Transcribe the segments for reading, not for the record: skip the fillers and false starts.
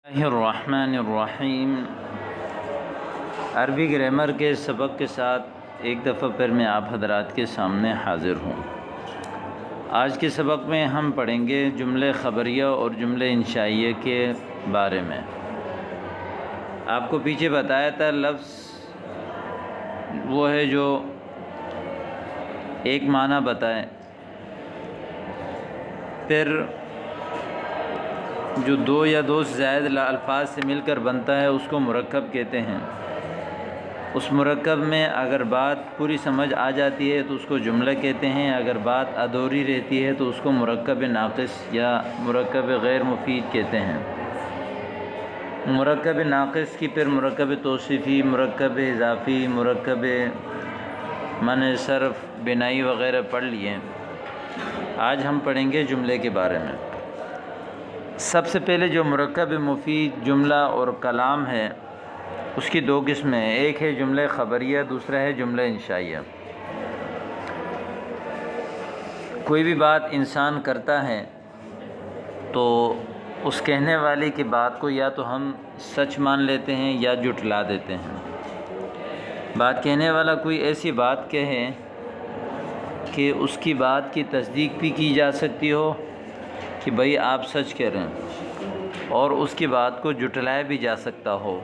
الرحمن الرحیم عربی گرامر کے سبق کے ساتھ ایک دفعہ پھر میں آپ حضرات کے سامنے حاضر ہوں۔ آج کے سبق میں ہم پڑھیں گے جملے خبریہ اور جملے انشائیہ کے بارے میں۔ آپ کو پیچھے بتایا تھا لفظ وہ ہے جو ایک معنی بتائے، پھر جو دو یا دو سے زائد الفاظ سے مل کر بنتا ہے اس کو مرکب کہتے ہیں۔ اس مرکب میں اگر بات پوری سمجھ آ جاتی ہے تو اس کو جملہ کہتے ہیں، اگر بات ادھوری رہتی ہے تو اس کو مرکب ناقص یا مرکب غیر مفید کہتے ہیں۔ مرکب ناقص کی پھر مرکب توصیفی، مرکب اضافی، مرکب منع صرف، بنائی وغیرہ پڑھ لیے۔ آج ہم پڑھیں گے جملے کے بارے میں۔ سب سے پہلے جو مرکب مفید جملہ اور کلام ہے اس کی دو قسمیں ہیں، ایک ہے جملہ خبریہ، دوسرا ہے جملہ انشائیہ۔ کوئی بھی بات انسان کرتا ہے تو اس کہنے والے کی بات کو یا تو ہم سچ مان لیتے ہیں یا جھٹلا دیتے ہیں۔ بات کہنے والا کوئی ایسی بات کہے کہ اس کی بات کی تصدیق بھی کی جا سکتی ہو کہ بھئی آپ سچ کہہ رہے ہیں، اور اس کی بات کو جھٹلایا بھی جا سکتا ہو،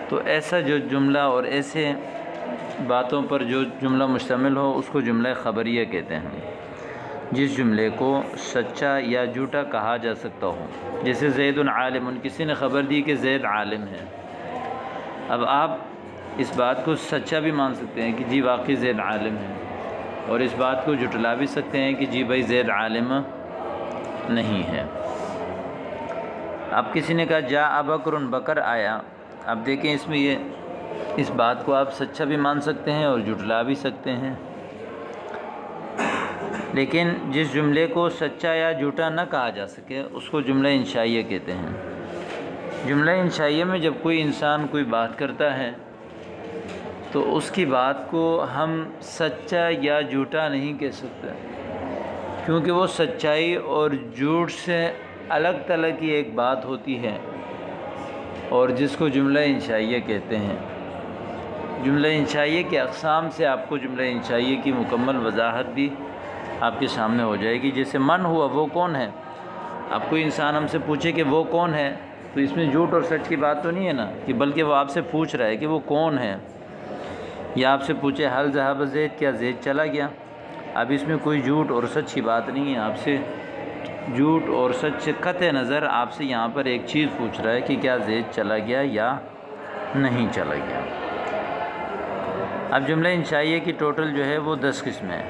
تو ایسا جو جملہ اور ایسے باتوں پر جو جملہ مشتمل ہو اس کو جملہ خبریہ کہتے ہیں، جس جملے کو سچا یا جھوٹا کہا جا سکتا ہو۔ جیسے زید عالم، کسی نے خبر دی کہ زید عالم ہے، اب آپ اس بات کو سچا بھی مان سکتے ہیں کہ جی واقعی زید عالم ہے، اور اس بات کو جھٹلا بھی سکتے ہیں کہ جی بھائی زید عالم نہیں ہے۔ اب کسی نے کہا جاء بکر، بکر آیا، اب دیکھیں اس میں اس بات کو آپ سچا بھی مان سکتے ہیں اور جھٹلا بھی سکتے ہیں، لیکن جس جملے کو سچا یا جھوٹا نہ کہا جا سکے اس کو جملہ انشائیہ کہتے ہیں۔ جملہ انشائیہ میں جب کوئی انسان کوئی بات کرتا ہے تو اس کی بات کو ہم سچا یا جھوٹا نہیں کہہ سکتے، کیونکہ وہ سچائی اور جھوٹ سے الگ تلگ کی ایک بات ہوتی ہے، اور جس کو جملہ انشائیہ کہتے ہیں۔ جملہ انشائیہ کے اقسام سے آپ کو جملہ انشائیہ کی مکمل وضاحت بھی آپ کے سامنے ہو جائے گی۔ جیسے من ہوا، وہ کون ہے؟ اب کوئی انسان ہم سے پوچھے کہ وہ کون ہے، تو اس میں جھوٹ اور سچ کی بات تو نہیں ہے نا، کہ بلکہ وہ آپ سے پوچھ رہا ہے کہ وہ کون ہے۔ یا آپ سے پوچھے حل ذهب زید، کیا زید چلا گیا؟ اب اس میں کوئی جھوٹ اور سچ کی بات نہیں ہے، آپ سے جھوٹ اور سچ سے قطع نظر آپ سے یہاں پر ایک چیز پوچھ رہا ہے کہ کیا زید چلا گیا یا نہیں چلا گیا۔ اب جملہ انشائیہ کی ٹوٹل جو ہے وہ 10 قسمیں ہیں۔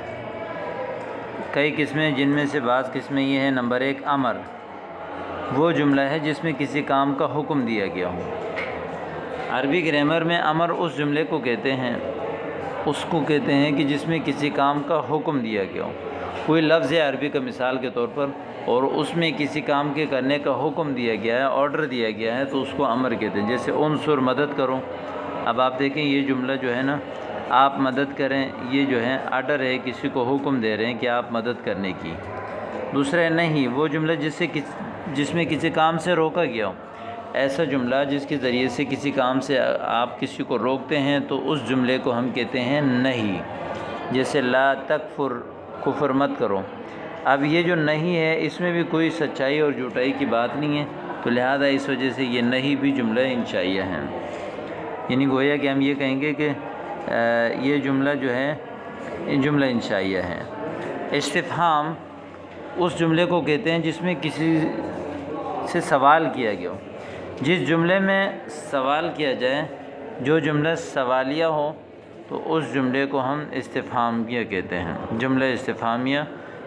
کئی قسمیں جن میں سے بعض قسمیں یہ ہیں۔ نمبر 1 امر، وہ جملہ ہے جس میں کسی کام کا حکم دیا گیا ہو۔ عربی گرامر میں امر اس جملے کو کہتے ہیں، کہ جس میں کسی کام کا حکم دیا گیا ہو۔ کوئی لفظ ہے عربی کا مثال کے طور پر، اور اس میں کسی کام کے کرنے کا حکم دیا گیا ہے، آرڈر دیا گیا ہے، تو اس کو امر کہتے ہیں۔ جیسے انصر، مدد کرو۔ اب آپ دیکھیں یہ جملہ جو ہے نا، آپ مدد کریں، یہ جو ہے آرڈر ہے، کسی کو حکم دے رہے ہیں کہ آپ مدد کرنے کی۔ دوسرا ہے نہیں، وہ جملہ جس میں کسی کام سے روکا گیا ہو۔ ایسا جملہ جس کے ذریعے سے کسی کام سے آپ کسی کو روکتے ہیں تو اس جملے کو ہم کہتے ہیں نہیں۔ جیسے لا تکفر، کفر مت کرو۔ اب یہ جو نہیں ہے اس میں بھی کوئی سچائی اور جھوٹائی کی بات نہیں ہے، تو لہذا اس وجہ سے یہ نہیں بھی جملہ انشائیہ ہے۔ یعنی گویا کہ ہم یہ کہیں گے کہ یہ جملہ جو ہے جملہ انشائیہ ہے۔ استفہام اس جملے کو کہتے ہیں جس میں کسی سے سوال کیا گیا ہو۔ جس جملے میں سوال کیا جائے، جو جملہ سوالیہ ہو، تو اس جملے کو ہم استفہامیہ کہتے ہیں۔ جملہ استفہامیہ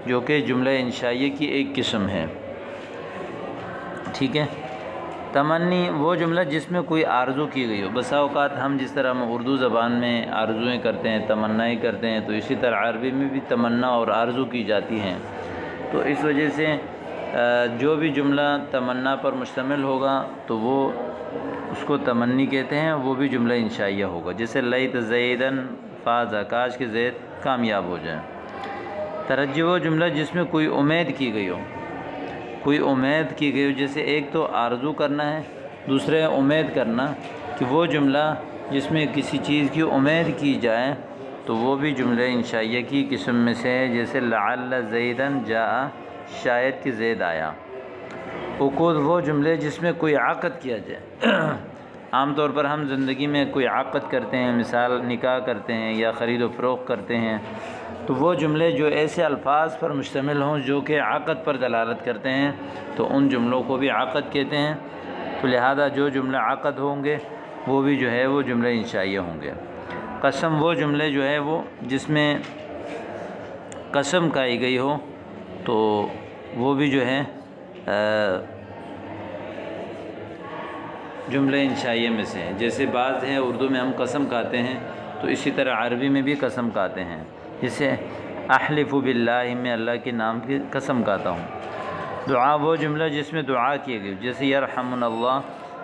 جو کہ جملہ انشائیہ کی ایک قسم ہے، ٹھیک ہے۔ تمنی وہ جملہ جس میں کوئی آرزو کی گئی ہو۔ بسا اوقات ہم جس طرح ہم اردو زبان میں آرزویں کرتے ہیں، تمنائیں کرتے ہیں، تو اسی طرح عربی میں بھی تمنا اور آرزو کی جاتی ہیں۔ تو اس وجہ سے جو بھی جملہ تمنا پر مشتمل ہوگا تو وہ اس کو تمنی کہتے ہیں، وہ بھی جملہ انشائیہ ہوگا۔ جیسے لیت زیدن فاز، کاش کہ زید کامیاب ہو جائے۔ ترجی وہ جملہ جس میں کوئی امید کی گئی ہو، کوئی امید کی گئی ہو، جیسے ایک تو آرزو کرنا ہے دوسرے امید کرنا کہ وہ جملہ جس میں کسی چیز کی امید کی جائے تو وہ بھی جملہ انشائیہ کی قسم میں سے ہے، جیسے لعل زیدن جاء، شاید کہ زید آیا۔ عقود وہ جملے جس میں کوئی عقد کیا جائے۔ عام طور پر ہم زندگی میں کوئی عقد کرتے ہیں، مثال نکاح کرتے ہیں یا خرید و فروخت کرتے ہیں، تو وہ جملے جو ایسے الفاظ پر مشتمل ہوں جو کہ عقد پر دلالت کرتے ہیں تو ان جملوں کو بھی عقد کہتے ہیں۔ تو لہذا جو جملہ عقد ہوں گے وہ بھی جو ہے وہ جملہ انشائیہ ہوں گے۔ قسم وہ جملے جو ہے وہ جس میں قسم کھائی گئی ہو تو وہ بھی جو ہے جملہ انشائیہ میں سے ہیں، جیسے بعض ہیں اردو میں ہم قسم کھاتے ہیں تو اسی طرح عربی میں بھی قسم کھاتے ہیں، جیسے احلف باللہ، میں اللہ کے نام کی قسم کھاتا ہوں۔ دعا وہ جملہ جس میں دعا کی گئی، جیسے یرحمنا اللہ،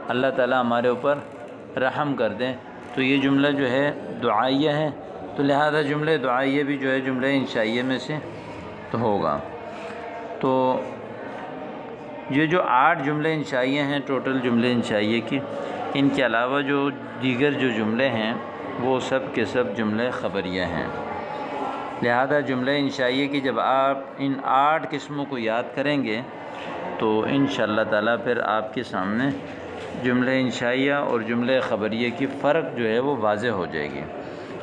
اللہ تعالیٰ ہمارے اوپر رحم کر دیں، تو یہ جملہ جو ہے دعائیہ ہے، تو لہذا جملہ دعائیہ بھی جو ہے جملہ انشائیہ میں سے تو ہوگا۔ تو یہ جو 8 جملے انشائیہ ہیں ٹوٹل جملے انشائیہ کی، ان کے علاوہ جو دیگر جو جملے ہیں وہ سب کے سب جملے خبریہ ہیں۔ لہذا جملہ انشائیہ کی جب آپ ان 8 قسموں کو یاد کریں گے تو انشاءاللہ تعالیٰ پھر آپ کے سامنے جملہ انشائیہ اور جملہ خبریہ کی فرق جو ہے وہ واضح ہو جائے گی۔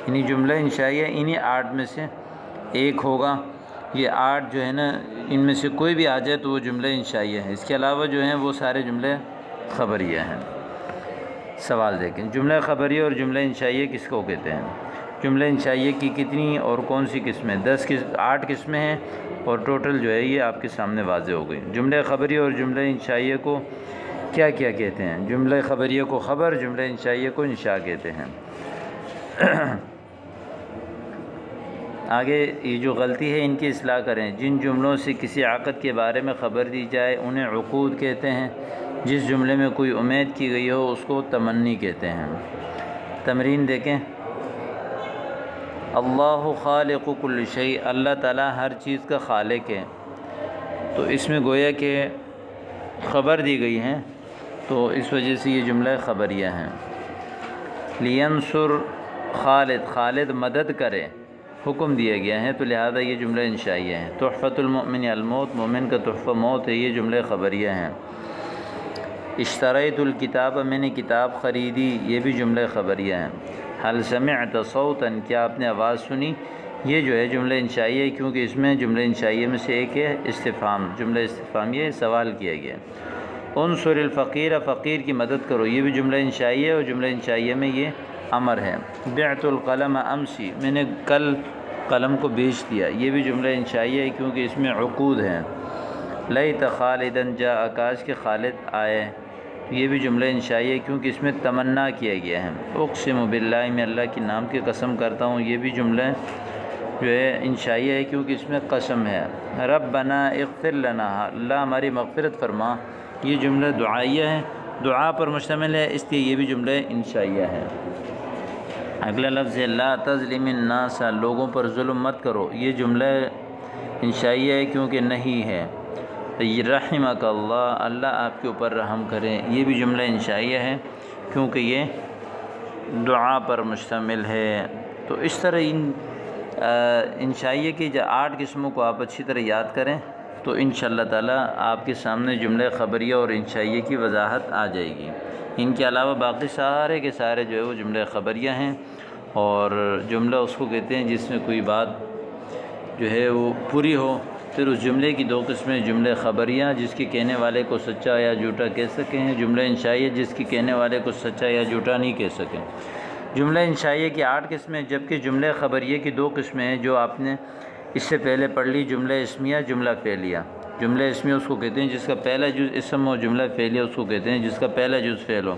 یعنی جملہ انشائیہ انہی 8 میں سے ایک ہوگا، یہ 8 جو ہے نا ان میں سے کوئی بھی آ جائے تو وہ جملہ انشائیہ ہے، اس کے علاوہ جو ہیں وہ سارے جملے خبریہ ہیں۔ سوال دیکھیں، جملہ خبریہ اور جملہ انشائیہ کس کو کہتے ہیں؟ جملہ انشائیہ کی کتنی اور کون سی قسمیں؟ 8 قسمیں ہیں اور ٹوٹل جو ہے یہ آپ کے سامنے واضح ہو گئی۔ جملہ خبریہ اور جملہ انشائیہ کو کیا کیا کہتے ہیں؟ جملہ خبریہ کو خبر، جملہ انشائیہ کو انشاء کہتے ہیں۔ آگے یہ جو غلطی ہے ان کی اصلاح کریں۔ جن جملوں سے کسی عقد کے بارے میں خبر دی جائے انہیں عقود کہتے ہیں۔ جس جملے میں کوئی امید کی گئی ہو اس کو تمنی کہتے ہیں۔ تمرین دیکھیں، اللہ خالق کل شیء، اللہ تعالیٰ ہر چیز کا خالق ہے، تو اس میں گویا کہ خبر دی گئی ہے تو اس وجہ سے یہ جملہ خبریہ ہیں۔ لینصر خالد، خالد مدد کرے، حکم دیا گیا ہے تو لہذا یہ جملہ انشائیہ ہے۔ تحفۃ المؤمن الموت، مومن کا تحفہ موت ہے، یہ جملہ خبریہ ہیں۔ اشتریت الکتاب، میں نے کتاب خریدی، یہ بھی جملہ خبریہ ہیں۔ حل سمعت صوتا، کیا آپ نے آواز سنی، یہ جو ہے جملہ انشائیہ ہے، کیونکہ اس میں جملہ انشائیہ میں سے ایک ہے استفہام، جملہ استفہامیہ، سوال کیا گیا۔ انصر الفقیر، فقیر کی مدد کرو، یہ بھی جملہ انشائیہ ہے اور جملہ انشائیہ میں یہ امر ہے۔ بعت القلم امسی، میں نے کل قلم کو بیچ دیا، یہ بھی جملہ انشائیہ ہے کیونکہ اس میں عقود ہیں۔ لیت خالدا جاء، کاش کہ خالد آئے، یہ بھی جملہ انشائیہ ہے کیونکہ اس میں تمنا کیا گیا ہے۔ اقسم باللہ، میں اللہ کے نام کی قسم کرتا ہوں، یہ بھی جملہ جو ہے انشائیہ ہے کیونکہ اس میں قسم ہے۔ ربنا اغفر لنا، اللہ ہماری مغفرت فرما، یہ جملہ دعائیہ ہے، دعا پر مشتمل ہے، اس لیے یہ بھی جملہ انشائیہ ہے۔ اگلا لفظ ہے لا تظلم الناس، لوگوں پر ظلم مت کرو، یہ جملہ انشائیہ ہے کیونکہ نہیں ہے۔ رحمک اللہ، اللہ آپ کے اوپر رحم کرے، یہ بھی جملہ انشائیہ ہے کیونکہ یہ دعا پر مشتمل ہے۔ تو اس طرح ان انشائیہ کی جو 8 قسموں کو آپ اچھی طرح یاد کریں تو انشاءاللہ تعالیٰ آپ کے سامنے جملہ خبریہ اور انشائیہ کی وضاحت آ جائے گی۔ ان کے علاوہ باقی سارے کے سارے جو ہے وہ جملہ خبریہ ہیں، اور جملہ اس کو کہتے ہیں جس میں کوئی بات جو ہے وہ پوری ہو۔ پھر اس جملے کی 2 قسمیں، جملہ خبریہ جس کے کہنے والے کو سچا یا جھوٹا کہہ سکیں، جملہ انشائیہ جس کے کہنے والے کو سچا یا جھوٹا نہیں کہہ سکیں۔ جملہ انشائیہ کی 8 قسمیں، جبکہ جملہ خبریہ کی 2 قسمیں ہیں جو آپ نے اس سے پہلے پڑھ لی، جملہ اسمیہ، جملہ فعلیہ۔ جملہ اسمیہ اس کو کہتے ہیں جس کا پہلا جز اسم ہو، جملہ فعلیہ اس کو کہتے ہیں جس کا پہلا جز فعل ہو۔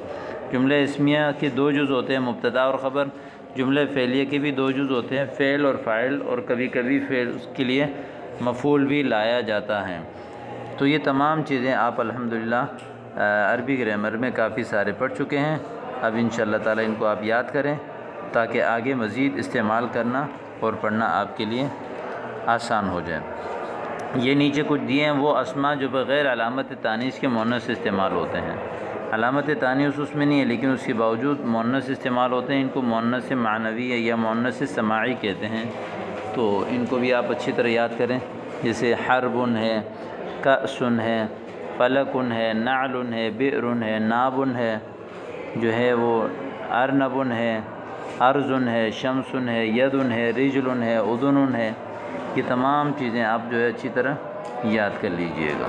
جملہ اسمیہ کے 2 جز ہوتے ہیں، مبتدا اور خبر۔ جملہ فعلیہ کے بھی 2 جز ہوتے ہیں، فعل اور فاعل، اور کبھی کبھی فعل اس کے لیے مفعول بھی لایا جاتا ہے۔ تو یہ تمام چیزیں آپ الحمدللہ عربی گرامر میں کافی سارے پڑھ چکے ہیں۔ اب انشاءاللہ تعالیٰ ان کو آپ یاد کریں تاکہ آگے مزید استعمال کرنا اور پڑھنا آپ کے لیے آسان ہو جائے۔ یہ نیچے کچھ دیے ہیں وہ اسما جو بغیر علامت تانیث کے مؤنث سے استعمال ہوتے ہیں۔ علامت تانیث اس میں نہیں ہے، لیکن اس کے باوجود مؤنث استعمال ہوتے ہیں. ان کو مؤنث معنوی یا مؤنث سماعی کہتے ہیں. تو ان کو بھی آپ اچھی طرح یاد کریں. جیسے حرب ہے، کأس ہے، فلک ہے، نعل ہے، بئر ہے، ناب ہے، جو ہے وہ ارنب ہے، ارض ہے، شمس ہے، ید ہے، رجل ہے، اذن ہے. یہ تمام چیزیں آپ جو ہے اچھی طرح یاد کر لیجئے گا.